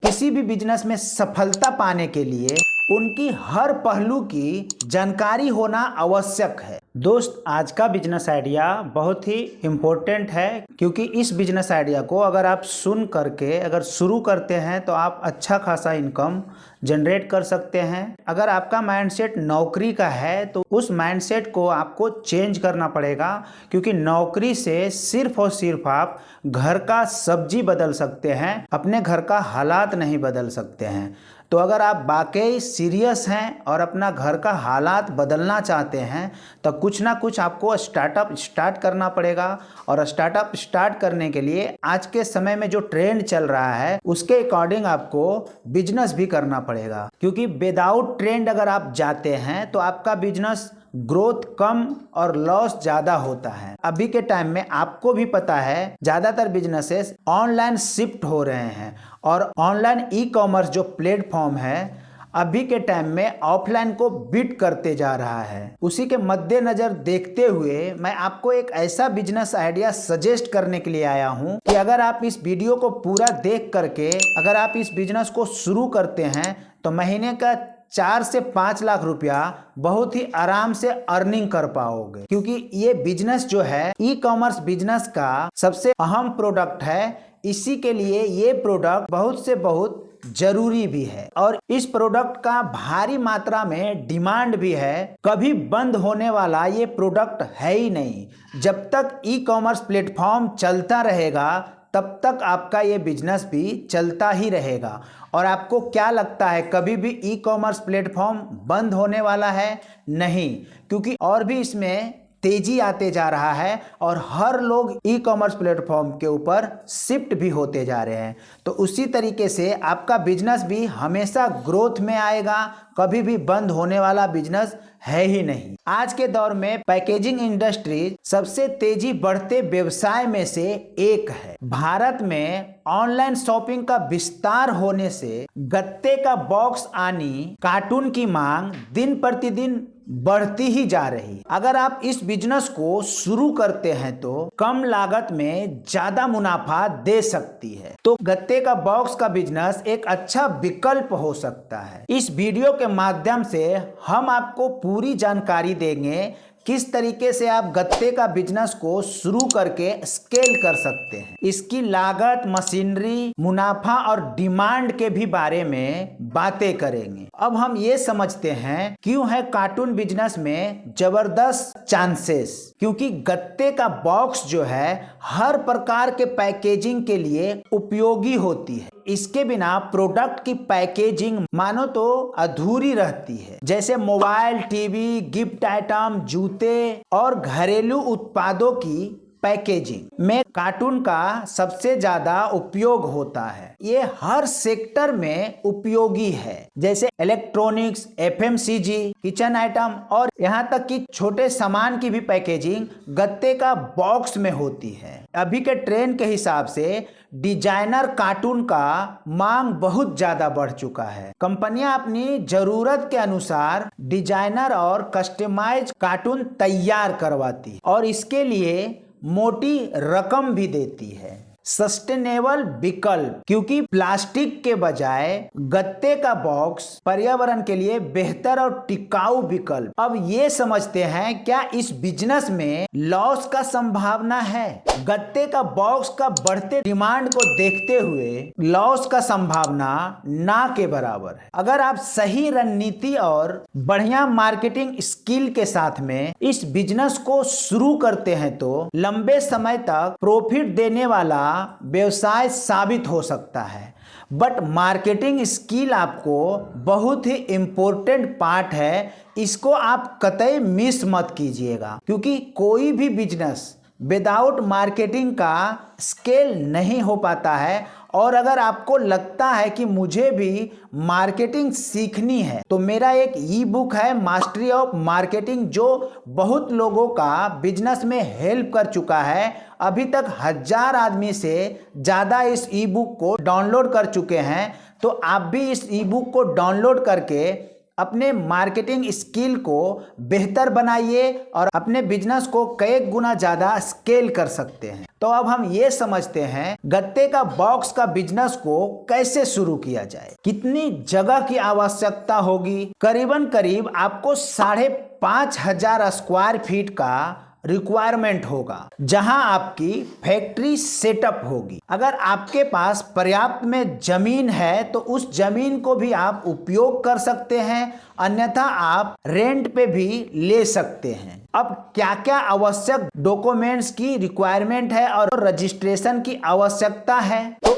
किसी भी बिजनेस में सफलता पाने के लिए उनकी हर पहलू की जानकारी होना आवश्यक है। दोस्त, आज का बिजनेस आइडिया बहुत ही इम्पोर्टेंट है, क्योंकि इस बिजनेस आइडिया को अगर आप सुन करके अगर शुरू करते हैं तो आप अच्छा खासा इनकम जनरेट कर सकते हैं। अगर आपका माइंडसेट नौकरी का है तो उस माइंडसेट को आपको चेंज करना पड़ेगा, क्योंकि नौकरी से सिर्फ और सिर्फ आप घर का सब्जी बदल सकते हैं, अपने घर का हालात नहीं बदल सकते हैं। तो अगर आप वाकई सीरियस हैं और अपना घर का हालात बदलना चाहते हैं तो कुछ ना कुछ आपको स्टार्टअप स्टार्ट करना पड़ेगा। और स्टार्टअप स्टार्ट करने के लिए आज के समय में जो ट्रेंड चल रहा है उसके अकॉर्डिंग आपको बिजनेस भी करना पड़ेगा, क्योंकि विदाउट ट्रेंड अगर आप जाते हैं तो आपका बिजनेस ग्रोथ कम और लॉस ज़्यादा होता है। अभी के टाइम में आपको भी पता है ज़्यादातर बिजनेसेस ऑनलाइन शिफ्ट हो रहे हैं, और ऑनलाइन ई कॉमर्स जो प्लेटफॉर्म है अभी के टाइम में ऑफलाइन को बीट करते जा रहा है। उसी के मद्देनजर देखते हुए मैं आपको एक ऐसा बिजनेस आइडिया सजेस्ट करने के लिए आया हूं कि अगर आप इस वीडियो को पूरा देख करके अगर आप इस बिजनेस को शुरू करते हैं तो महीने का 4 से 5 लाख रुपया बहुत ही आराम से अर्निंग कर पाओगे। क्योंकि ये बिजनेस जो है ई कॉमर्स बिजनेस का सबसे अहम प्रोडक्ट है, इसी के लिए ये प्रोडक्ट बहुत से बहुत जरूरी भी है, और इस प्रोडक्ट का भारी मात्रा में डिमांड भी है। कभी बंद होने वाला ये प्रोडक्ट है ही नहीं। जब तक ई कॉमर्स प्लेटफॉर्म चलता रहेगा तब तक आपका ये बिजनेस भी चलता ही रहेगा। और आपको क्या लगता है कभी भी ई कॉमर्स प्लेटफॉर्म बंद होने वाला है? नहीं, क्योंकि और भी इसमें तेजी आते जा रहा है और हर लोग ई कॉमर्स प्लेटफॉर्म के ऊपर शिफ्ट भी होते जा रहे हैं। तो उसी तरीके से आपका बिजनेस भी हमेशा ग्रोथ में आएगा, कभी भी बंद होने वाला बिजनेस है ही नहीं। आज के दौर में पैकेजिंग इंडस्ट्री सबसे तेजी बढ़ते व्यवसाय में से एक है। भारत में ऑनलाइन शॉपिंग का विस्तार होने से गत्ते का बॉक्स आनी कार्टून की मांग दिन प्रतिदिन बढ़ती ही जा रही। अगर आप इस बिजनेस को शुरू करते हैं तो कम लागत में ज्यादा मुनाफा दे सकती है, तो गत्ते का बॉक्स का बिजनेस एक अच्छा विकल्प हो सकता है। इस वीडियो के माध्यम से हम आपको पूरी जानकारी देंगे किस तरीके से आप गत्ते का बिजनेस को शुरू करके स्केल कर सकते हैं। इसकी लागत, मशीनरी, मुनाफा और डिमांड के भी बारे में बातें करेंगे। अब हम ये समझते हैं क्यों है कार्टून बिजनेस में जबरदस्त चांसेस। क्योंकि गत्ते का बॉक्स जो है हर प्रकार के पैकेजिंग के लिए उपयोगी होती है। इसके बिना प्रोडक्ट की पैकेजिंग मानो तो अधूरी रहती है। जैसे मोबाइल, टीवी, गिफ्ट आइटम, जूते और घरेलू उत्पादों की पैकेजिंग में कार्टून का सबसे ज्यादा उपयोग होता है। ये हर सेक्टर में उपयोगी है, जैसे इलेक्ट्रॉनिक्स, एफएमसीजी, किचन आइटम और यहाँ तक कि छोटे सामान की भी पैकेजिंग गत्ते का बॉक्स में होती है। अभी के ट्रेंड के हिसाब से डिजाइनर कार्टून का मांग बहुत ज्यादा बढ़ चुका है। कंपनियां अपनी जरूरत के अनुसार डिजाइनर और कस्टमाइज कार्टून तैयार करवाती है और इसके लिए मोटी रकम भी देती है। सस्टेनेबल विकल्प, क्योंकि प्लास्टिक के बजाय गत्ते का बॉक्स पर्यावरण के लिए बेहतर और टिकाऊ विकल्प। अब ये समझते हैं क्या इस बिजनेस में लॉस का संभावना है? गत्ते का बॉक्स का बढ़ते डिमांड को देखते हुए लॉस का संभावना ना के बराबर है। अगर आप सही रणनीति और बढ़िया मार्केटिंग स्किल के साथ में इस बिजनेस को शुरू करते हैं तो लंबे समय तक प्रॉफिट देने वाला व्यवसाय साबित हो सकता है। बट मार्केटिंग स्किल आपको बहुत ही इंपॉर्टेंट पार्ट है, इसको आप कतई मिस मत कीजिएगा, क्योंकि कोई भी बिजनेस विदाउट मार्केटिंग का स्केल नहीं हो पाता है। और अगर आपको लगता है कि मुझे भी मार्केटिंग सीखनी है तो मेरा एक ई बुक है मास्टरी ऑफ मार्केटिंग, जो बहुत लोगों का बिजनेस में हेल्प कर चुका है। अभी तक 1000 आदमी से ज़्यादा इस ई बुक को डाउनलोड कर चुके हैं। तो आप भी इस ई बुक को डाउनलोड करके अपने मार्केटिंग स्किल को बेहतर बनाइए और अपने बिजनेस को कई गुना ज्यादा स्केल कर सकते हैं। तो अब हम ये समझते हैं गत्ते का बॉक्स का बिजनेस को कैसे शुरू किया जाए। कितनी जगह की आवश्यकता होगी? करीबन करीब आपको 5,500 स्क्वायर फीट का रिक्वायरमेंट होगा, जहां आपकी फैक्ट्री सेटअप होगी। अगर आपके पास पर्याप्त में जमीन है तो उस जमीन को भी आप उपयोग कर सकते हैं, अन्यथा आप रेंट पे भी ले सकते हैं। अब क्या क्या आवश्यक डॉक्यूमेंट्स की रिक्वायरमेंट है और रजिस्ट्रेशन की आवश्यकता है, तो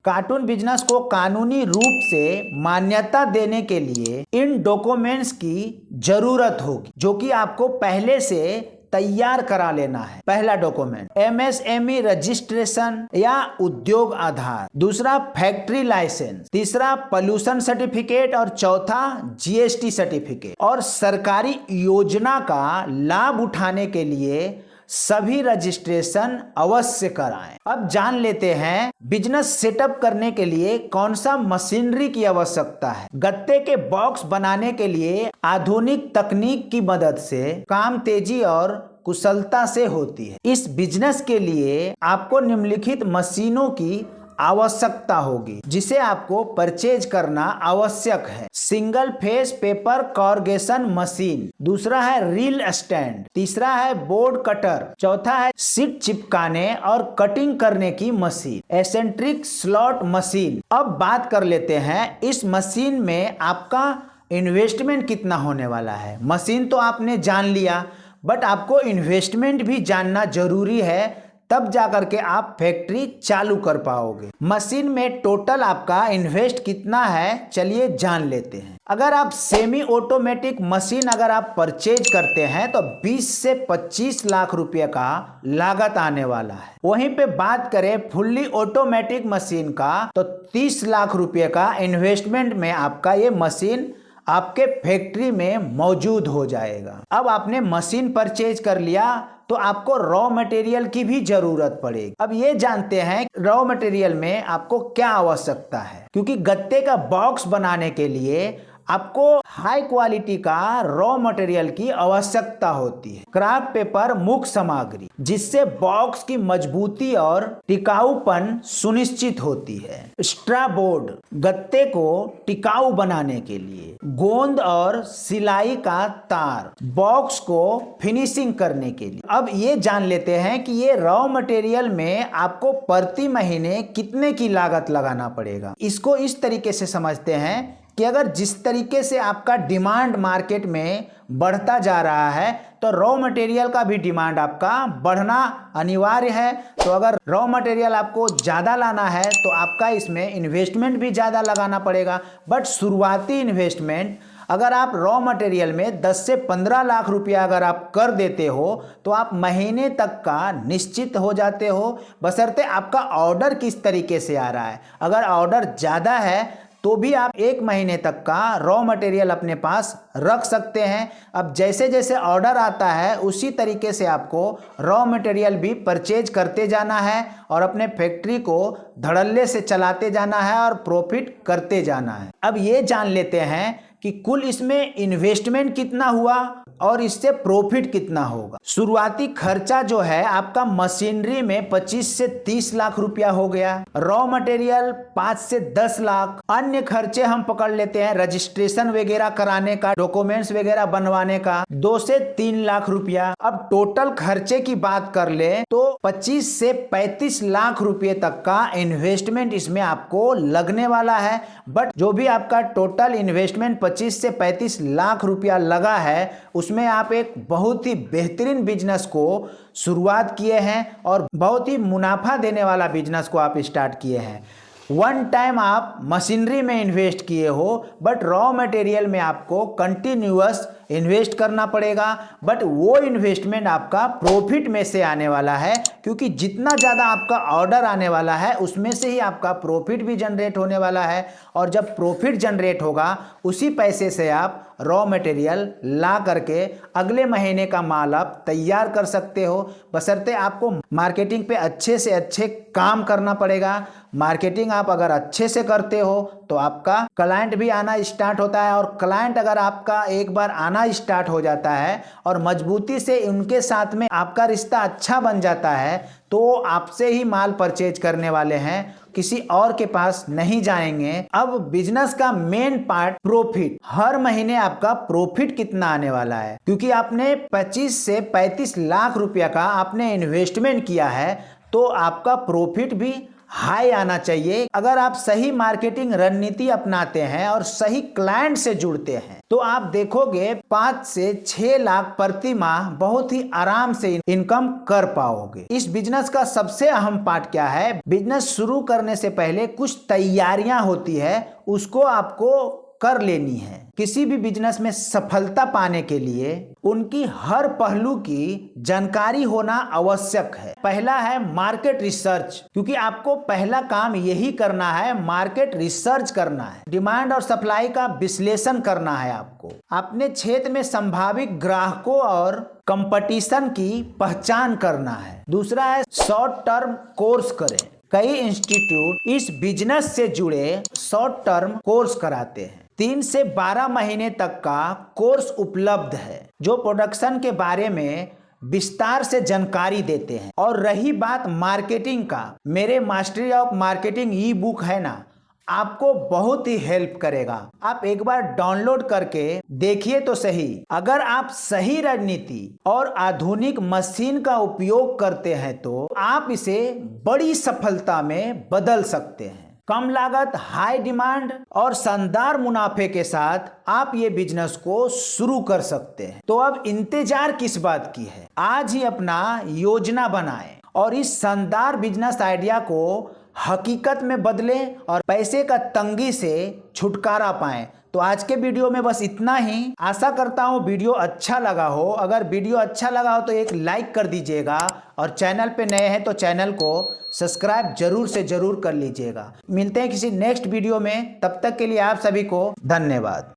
कार्टून बिजनेस को कानूनी रूप से मान्यता देने के लिए इन डॉक्यूमेंट्स की जरूरत होगी, जो कि आपको पहले से तैयार करा लेना है। पहला डॉक्यूमेंट MSME रजिस्ट्रेशन या उद्योग आधार, दूसरा फैक्ट्री लाइसेंस, तीसरा पोल्यूशन सर्टिफिकेट और चौथा GST सर्टिफिकेट। और सरकारी योजना का लाभ उठाने के लिए सभी रजिस्ट्रेशन अवश्य कराएं। अब जान लेते हैं बिजनेस सेटअप करने के लिए कौन सा मशीनरी की आवश्यकता है। गत्ते के बॉक्स बनाने के लिए आधुनिक तकनीक की मदद से काम तेजी और कुशलता से होती है। इस बिजनेस के लिए आपको निम्नलिखित मशीनों की आवश्यकता होगी, जिसे आपको परचेज करना आवश्यक है। सिंगल फेस पेपर कॉर्गेशन मशीन, दूसरा है रील स्टैंड, तीसरा है बोर्ड कटर, चौथा है सीट चिपकाने और कटिंग करने की मशीन, एसेंट्रिक स्लॉट मशीन। अब बात कर लेते हैं इस मशीन में आपका इन्वेस्टमेंट कितना होने वाला है। मशीन तो आपने जान लिया, बट आपको इन्वेस्टमेंट भी जानना जरूरी है, तब जाकर के आप फैक्ट्री चालू कर पाओगे। मशीन में टोटल आपका इन्वेस्ट कितना है, चलिए जान लेते हैं। अगर आप सेमी ऑटोमेटिक मशीन अगर आप परचेज करते हैं तो 20 से 25 लाख रुपए का लागत आने वाला है। वहीं पे बात करें फुल्ली ऑटोमेटिक मशीन का तो 30 लाख रुपए का इन्वेस्टमेंट में आपका ये मशीन आपके फैक्ट्री में मौजूद हो जाएगा। अब आपने मशीन परचेज कर लिया तो आपको रॉ मटेरियल की भी जरूरत पड़ेगी। अब ये जानते हैं रॉ मटेरियल में आपको क्या आवश्यकता है, क्योंकि गत्ते का बॉक्स बनाने के लिए आपको हाई क्वालिटी का रॉ मटेरियल की आवश्यकता होती है। क्राफ्ट पेपर मुख्य सामग्री, जिससे बॉक्स की मजबूती और टिकाऊपन सुनिश्चित होती है। स्ट्रा बोर्ड, गत्ते को टिकाऊ बनाने के लिए। गोंद और सिलाई का तार, बॉक्स को फिनिशिंग करने के लिए। अब ये जान लेते हैं कि ये रॉ मटेरियल में आपको प्रति महीने कितने की लागत लगाना पड़ेगा। इसको इस तरीके से समझते हैं कि अगर जिस तरीके से आपका डिमांड मार्केट में बढ़ता जा रहा है तो रॉ मटेरियल का भी डिमांड आपका बढ़ना अनिवार्य है। तो अगर रॉ मटेरियल आपको ज़्यादा लाना है तो आपका इसमें इन्वेस्टमेंट भी ज़्यादा लगाना पड़ेगा। बट शुरुआती इन्वेस्टमेंट अगर आप रॉ मटेरियल में 10 से 15 लाख रुपया अगर आप कर देते हो तो आप महीने तक का निश्चित हो जाते हो, बशर्ते आपका ऑर्डर किस तरीके से आ रहा है। अगर ऑर्डर ज़्यादा है तो भी आप 1 महीने तक का रॉ मटेरियल अपने पास रख सकते हैं। अब जैसे जैसे ऑर्डर आता है उसी तरीके से आपको रॉ मटेरियल भी परचेज करते जाना है और अपने फैक्ट्री को धड़ल्ले से चलाते जाना है और प्रॉफिट करते जाना है। अब ये जान लेते हैं कि कुल इसमें इन्वेस्टमेंट कितना हुआ और इससे प्रॉफिट कितना होगा। शुरुआती खर्चा जो है आपका मशीनरी में 25 से 30 लाख रुपया हो गया, रॉ मटेरियल 5 से 10 लाख, अन्य खर्चे हम पकड़ लेते हैं रजिस्ट्रेशन वगैरह कराने का, डॉक्यूमेंट्स वगैरह बनवाने का 2 से 3 लाख रुपया। अब टोटल खर्चे की बात कर ले तो 25 से 35 लाख रुपए तक का इन्वेस्टमेंट इसमें आपको लगने वाला है। बट जो भी आपका टोटल इन्वेस्टमेंट 25 से 35 लाख रुपया लगा है उसमें आप एक बहुत ही बेहतरीन बिजनेस को शुरुआत किए हैं और बहुत ही मुनाफा देने वाला बिजनेस को आप स्टार्ट किए हैं। वन टाइम आप मशीनरी में इन्वेस्ट किए हो, बट रॉ मटेरियल में आपको कंटिन्यूअस इन्वेस्ट करना पड़ेगा। बट वो इन्वेस्टमेंट आपका प्रॉफिट में से आने वाला है, क्योंकि जितना ज़्यादा आपका ऑर्डर आने वाला है उसमें से ही आपका प्रॉफिट भी जनरेट होने वाला है। और जब प्रॉफिट जनरेट होगा उसी पैसे से आप रॉ मटेरियल ला करके अगले महीने का माल आप तैयार कर सकते हो, बशर्ते आपको मार्केटिंग पे अच्छे से अच्छे काम करना पड़ेगा। मार्केटिंग आप अगर अच्छे से करते हो तो आपका क्लाइंट भी आना स्टार्ट होता है, और क्लाइंट अगर आपका एक बार आना स्टार्ट हो जाता है और मजबूती से उनके साथ में आपका रिश्ता अच्छा बन जाता है तो आपसे ही माल परचेज करने वाले हैं, किसी और के पास नहीं जाएंगे। अब बिजनेस का मेन पार्ट प्रॉफिट। हर महीने आपका प्रॉफिट कितना आने वाला है, क्योंकि आपने 25 से 35 लाख रुपया का आपने इन्वेस्टमेंट किया है तो आपका प्रॉफिट भी हाई आना चाहिए। अगर आप सही मार्केटिंग रणनीति अपनाते हैं और सही क्लाइंट से जुड़ते हैं तो आप देखोगे 5 से 6 लाख प्रति माह बहुत ही आराम से इनकम कर पाओगे। इस बिजनेस का सबसे अहम पार्ट क्या है, बिजनेस शुरू करने से पहले कुछ तैयारियां होती है, उसको आपको कर लेनी है। किसी भी बिजनेस में सफलता पाने के लिए उनकी हर पहलू की जानकारी होना आवश्यक है। पहला है मार्केट रिसर्च, क्योंकि आपको पहला काम यही करना है, मार्केट रिसर्च करना है, डिमांड और सप्लाई का विश्लेषण करना है। आपको अपने क्षेत्र में संभावित ग्राहकों और कंपटीशन की पहचान करना है। दूसरा है शॉर्ट टर्म कोर्स करें। कई इंस्टीट्यूट इस बिजनेस से जुड़े शॉर्ट टर्म कोर्स कराते हैं। 3 से 12 महीने तक का कोर्स उपलब्ध है जो प्रोडक्शन के बारे में विस्तार से जानकारी देते हैं। और रही बात मार्केटिंग का, मेरे mastery of marketing E book है ना, आपको बहुत ही हेल्प करेगा। आप एक बार डाउनलोड करके देखिए तो सही। अगर आप सही रणनीति और आधुनिक मशीन का उपयोग करते हैं तो आप इसे बड़ी सफलता में बदल सकते हैं। कम लागत, हाई डिमांड और शानदार मुनाफे के साथ आप ये बिजनेस को शुरू कर सकते हैं। तो अब इंतजार किस बात की है, आज ही अपना योजना बनाएं और इस शानदार बिजनेस आइडिया को हकीकत में बदलें और पैसे का तंगी से छुटकारा पाएं। तो आज के वीडियो में बस इतना ही। आशा करता हूँ वीडियो अच्छा लगा हो। अगर वीडियो अच्छा लगा हो तो एक लाइक कर दीजिएगा और चैनल पे नए हैं तो चैनल को सब्सक्राइब जरूर से जरूर कर लीजिएगा। मिलते हैं किसी नेक्स्ट वीडियो में, तब तक के लिए आप सभी को धन्यवाद।